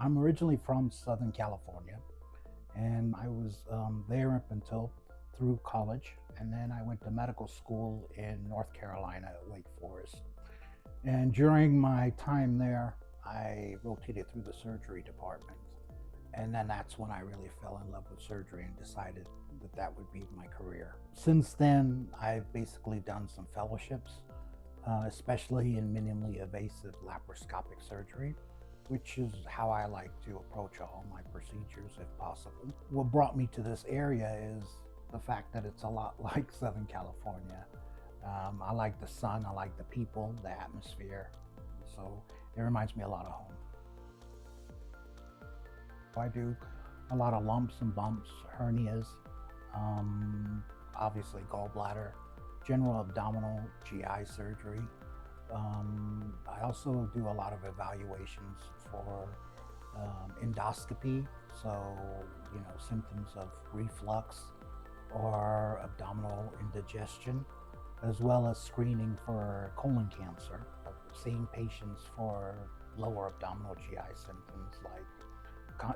I'm originally from Southern California, and I was there up until through college, and then I went to medical school in North Carolina at Wake Forest. And during my time there, I rotated through the surgery department. And then that's when I really fell in love with surgery and decided that that would be my career. Since then, I've basically done some fellowships, especially in minimally invasive laparoscopic surgery, which is how I like to approach all my procedures if possible. What brought me to this area is the fact that it's a lot like Southern California. I like the sun, I like the people, the atmosphere, so it reminds me a lot of home. I do a lot of lumps and bumps, hernias, obviously gallbladder, general abdominal GI surgery. I also do a lot of evaluations for endoscopy, so symptoms of reflux or abdominal indigestion, as well as screening for colon cancer, seeing patients for lower abdominal GI symptoms like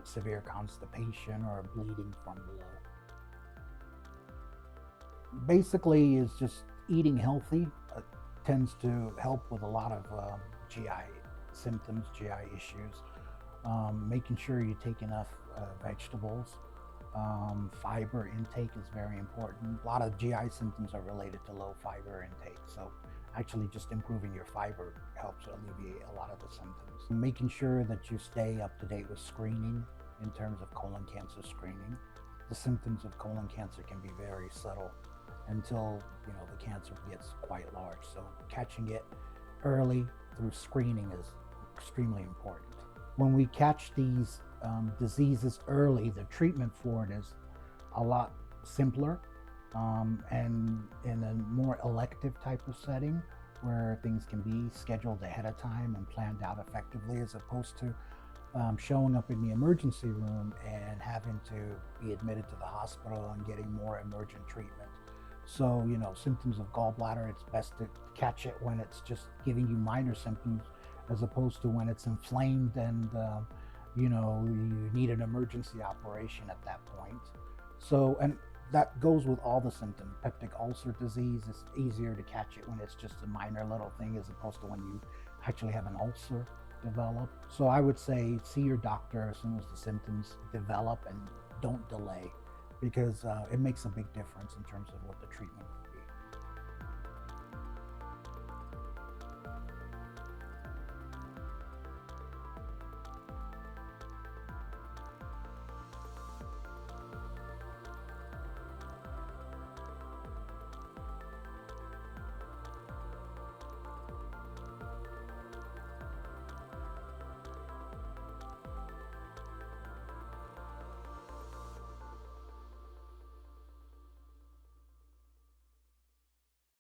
severe constipation or bleeding from below. Basically, is just eating healthy tends to help with a lot of GI symptoms, GI issues. Making sure you take enough vegetables. Fiber intake is very important. A lot of GI symptoms are related to low fiber intake, so actually just improving your fiber helps alleviate a lot of the symptoms. Making sure that you stay up to date with screening in terms of colon cancer screening. The symptoms of colon cancer can be very subtle until the cancer gets quite large. So catching it early through screening is extremely important. When we catch these diseases early, the treatment for it is a lot simpler and in a more elective type of setting where things can be scheduled ahead of time and planned out effectively, as opposed to showing up in the emergency room and having to be admitted to the hospital and getting more emergent treatment. So, symptoms of gallbladder, it's best to catch it when it's just giving you minor symptoms, as opposed to when it's inflamed and you need an emergency operation at that point. So, and that goes with all the symptoms. Peptic ulcer disease, it's easier to catch it when it's just a minor little thing, as opposed to when you actually have an ulcer develop. So I would say see your doctor as soon as the symptoms develop and don't delay, because it makes a big difference in terms of what the treatment